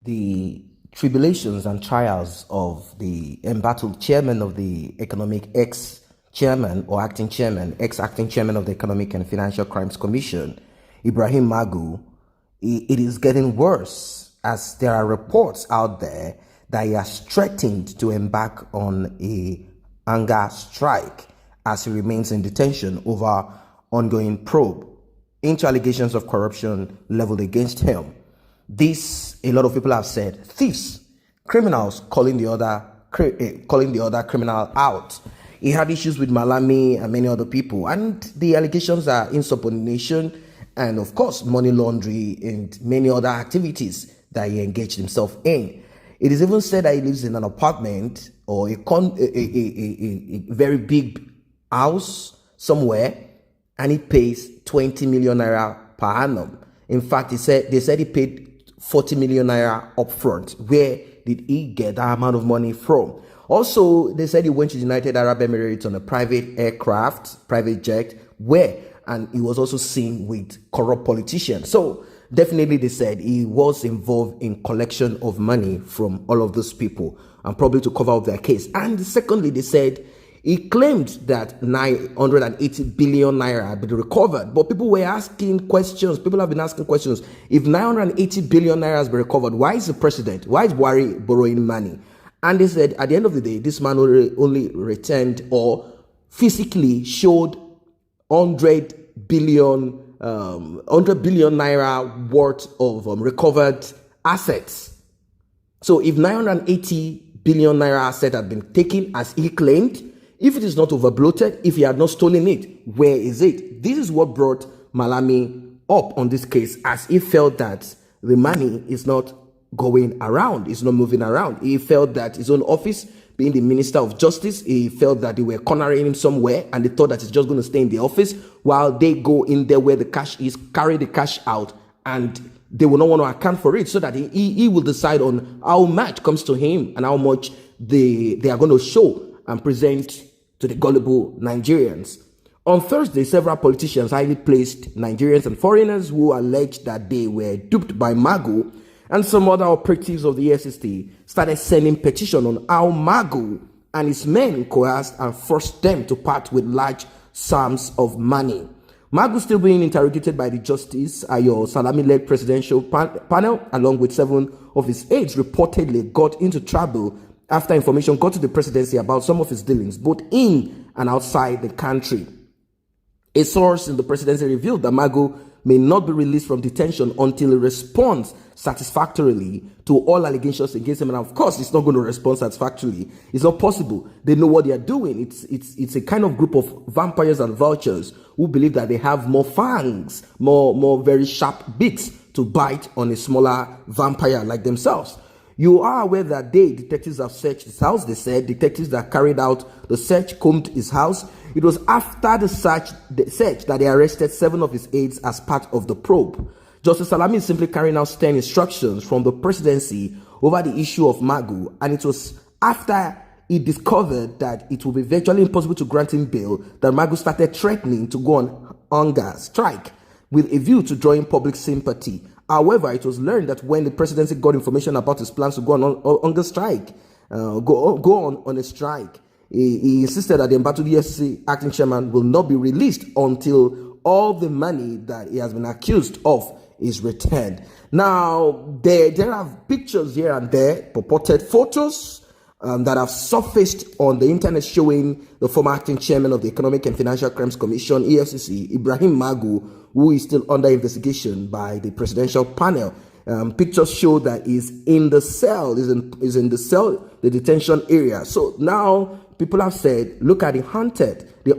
The tribulations and trials of the embattled chairman of the economic ex-chairman or acting chairman, ex-acting chairman of the Economic and Financial Crimes Commission, Ibrahim Magu, it is getting worse as there are reports out there that he has threatened to embark on a hunger strike as he remains in detention over ongoing probe into allegations of corruption leveled against him. This, a lot of people have said, thieves, criminals calling the other criminal out. He had issues with Malami and many other people, and the allegations are insubordination and, of course, money laundering and many other activities that he engaged himself in. It is even said that he lives in an apartment or a very big house somewhere, and he pays 20 million naira per annum. In fact, they said he paid 40 million naira upfront. Where did he get that amount of money from? Also, they said he went to the United Arab Emirates on a private aircraft, private jet, and he was also seen with corrupt politicians. So definitely they said he was involved in collection of money from all of those people and probably to cover up their case. And secondly, they said he claimed that 980 billion naira had been recovered, but people were asking questions. People have been asking questions. If 980 billion naira has been recovered, why is the president, why is Buhari borrowing money? And they said at the end of the day, this man only returned or physically showed 100 billion naira worth of recovered assets. So if 980 billion naira asset had been taken as he claimed, if it is not overbloated, if he had not stolen it, where is it? This is what brought Malami up on this case, as he felt that the money is not going around, it's not moving around. He felt that his own office, being the Minister of Justice, he felt that they were cornering him somewhere and they thought that he's just going to stay in the office while they go in there where the cash is, carry the cash out, and they will not want to account for it, so that he will decide on how much comes to him and how much they are going to show and present to the gullible Nigerians. On Thursday, several politicians, highly placed Nigerians and foreigners who alleged that they were duped by Magu and some other operatives of the EFCC started sending petition on how Magu and his men coerced and forced them to part with large sums of money. Magu still being interrogated by the Justice Ayo Salami-led presidential panel, along with 7 of his aides, reportedly got into trouble after information got to the presidency about some of his dealings, both in and outside the country. A source in the presidency revealed that Magu may not be released from detention until he responds satisfactorily to all allegations against him. And of course, he's not going to respond satisfactorily. It's not possible. They know what they are doing. It's a kind of group of vampires and vultures who believe that they have more fangs, more very sharp bits to bite on a smaller vampire like themselves. You are aware that detectives have searched his house. They said detectives that carried out the search combed his house. It was after the search that they arrested 7 of his aides as part of the probe. Justice Salami is simply carrying out stern instructions from the presidency over the issue of Magu, and it was after he discovered that it would be virtually impossible to grant him bail that Magu started threatening to go on hunger strike with a view to drawing public sympathy. However, it was learned that when the presidency got information about his plans to go on hunger strike, go on a strike, he insisted that the embattled EFCC acting chairman will not be released until all the money that he has been accused of is returned. Now, there are pictures here and there, purported photos that have surfaced on the internet showing the former acting chairman of the Economic and Financial Crimes Commission, EFCC, Ibrahim Magu, who is still under investigation by the presidential panel. Pictures show that he's in the cell, the detention area. So now people have said, look at the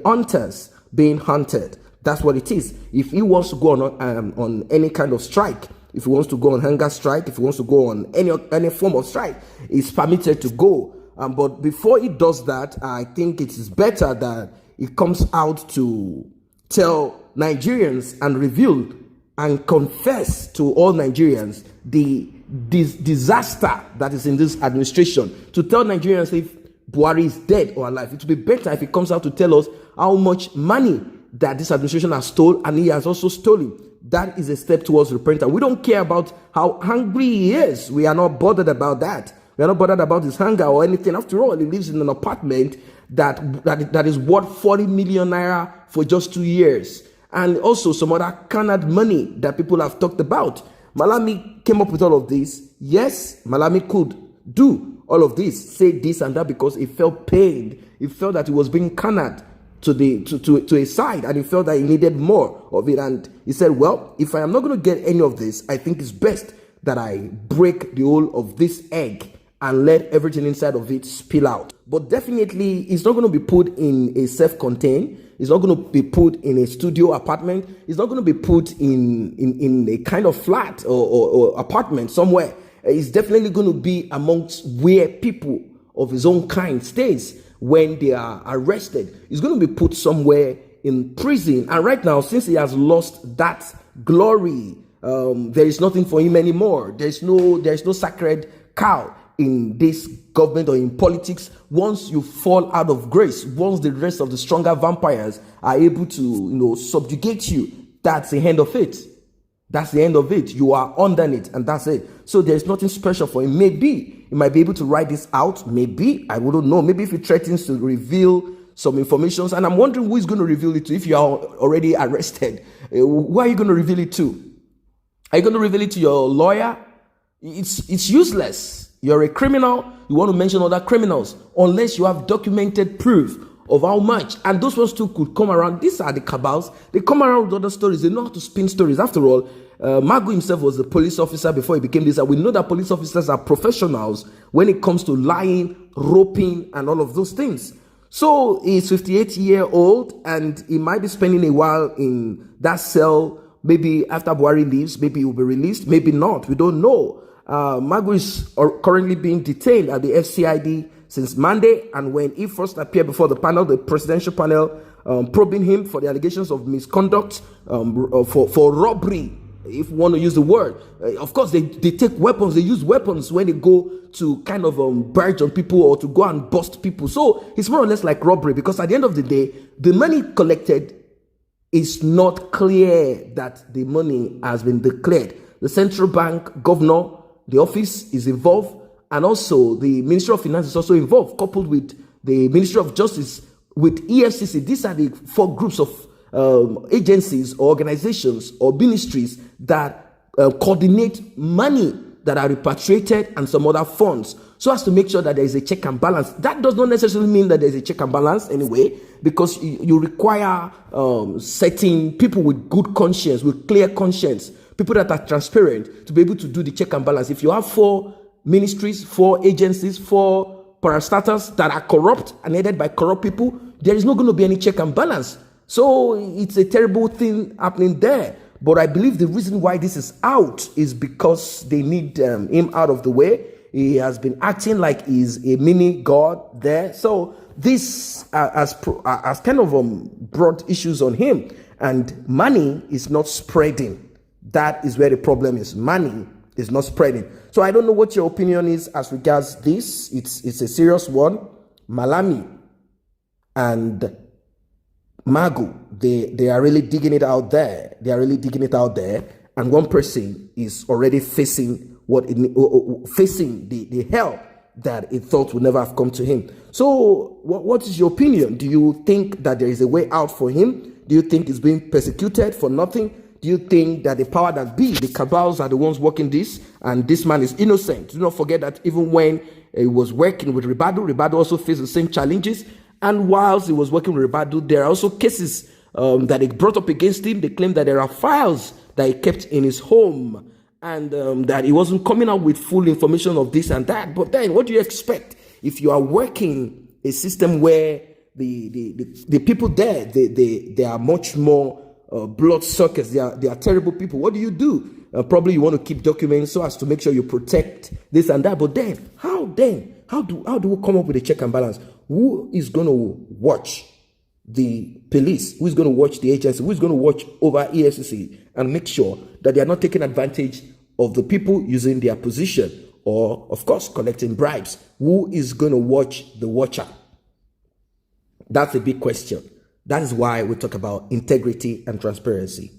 hunters being hunted. That's what it is. If he wants to go on any kind of strike, if he wants to go on hunger strike, if he wants to go on any form of strike, he's permitted to go. But before he does that, I think it is better that he comes out to tell Nigerians and reveal and confess to all Nigerians the disaster that is in this administration. To tell Nigerians if Buhari is dead or alive. It would be better if he comes out to tell us how much money that this administration has stolen, and he has also stolen. that is a step towards repentance. We don't care about how hungry he is. We are not bothered about that. We are not bothered about his hunger or anything. After all, he lives in an apartment that is worth 40 million naira for just 2 years. And also some other carnal money that people have talked about. Malami came up with all of this. Yes, Malami could do all of this, say this and that, because he felt pained. He felt that he was being carnal to a side, and he felt that he needed more of it. And he said, well, if I am not going to get any of this, I think it's best that I break the whole of this egg and let everything inside of it spill out. But definitely, it's not going to be put in a self-contained. It's not going to be put in a studio apartment. It's not going to be put in a kind of flat or apartment somewhere. It's definitely going to be amongst where people of his own kind stays when they are arrested. It's going to be put somewhere in prison. And right now, since he has lost that glory, there is nothing for him anymore. There is no sacred cow in this government or in politics. Once you fall out of grace, once the rest of the stronger vampires are able to, subjugate you, that's the end of it. That's the end of it. You are under it, and that's it. So there's nothing special for him. Maybe he might be able to write this out. Maybe, I wouldn't know. Maybe if he threatens to reveal some information, and I'm wondering who is going to reveal it to. If you are already arrested, who are you going to reveal it to? Are you going to reveal it to your lawyer? It's useless. You're a criminal. You want to mention other criminals unless you have documented proof of how much. And those ones too could come around. These are the cabals. They come around with other stories. They know how to spin stories. After all, Magu himself was a police officer before he became this. And we know that police officers are professionals when it comes to lying, roping, and all of those things. So he's 58-year-old, and he might be spending a while in that cell. Maybe after Buhari leaves, maybe he will be released. Maybe not. We don't know. Magu is currently being detained at the FCID since Monday, and when he first appeared before the panel, the presidential panel, probing him for the allegations of misconduct, for robbery, if you want to use the word. Of course, they take weapons, they use weapons when they go to kind of barge on people or to go and bust people. So it's more or less like robbery, because at the end of the day, the money collected is not clear that the money has been declared. The central bank governor, the office is involved, and also the Ministry of Finance is also involved, coupled with the Ministry of Justice, with EFCC. These are the 4 groups of agencies or organizations or ministries that coordinate money that are repatriated and some other funds, so as to make sure that there is a check and balance. That does not necessarily mean that there is a check and balance anyway, because you require certain people with good conscience, with clear conscience, people that are transparent, to be able to do the check and balance. If you have 4 ministries, 4 agencies, 4 parastatals that are corrupt and headed by corrupt people, there is not going to be any check and balance. So it's a terrible thing happening there. But I believe the reason why this is out is because they need him out of the way. He has been acting like he's a mini god there. So this has kind of brought issues on him. And money is not spreading. That is where the problem is. Money is not spreading. So I don't know what your opinion is as regards this. It's a serious one. Malami and Magu, they are really digging it out there. They are really digging it out there. And one person is already facing the hell that he thought would never have come to him. So what is your opinion? Do you think that there is a way out for him? Do you think he's being persecuted for nothing? Do you think that the power that be, the cabals, are the ones working this, and this man is innocent? Do not forget that even when he was working with Ribadu also faced the same challenges. And whilst he was working with Ribadu, there are also cases that they brought up against him. They claim that there are files that he kept in his home, and that he wasn't coming out with full information of this and that. But then, what do you expect if you are working a system where the people there, they are much more bloodsuckers, they are terrible people? What do you do? Probably you want to keep documents so as to make sure you protect this and that. But then, how do we come up with a check and balance? Who is going to watch the police? Who is going to watch the agency? Who is going to watch over EFCC and make sure that they are not taking advantage of the people using their position or, of course, collecting bribes? Who is going to watch the watcher? That's a big question. That is why we talk about integrity and transparency.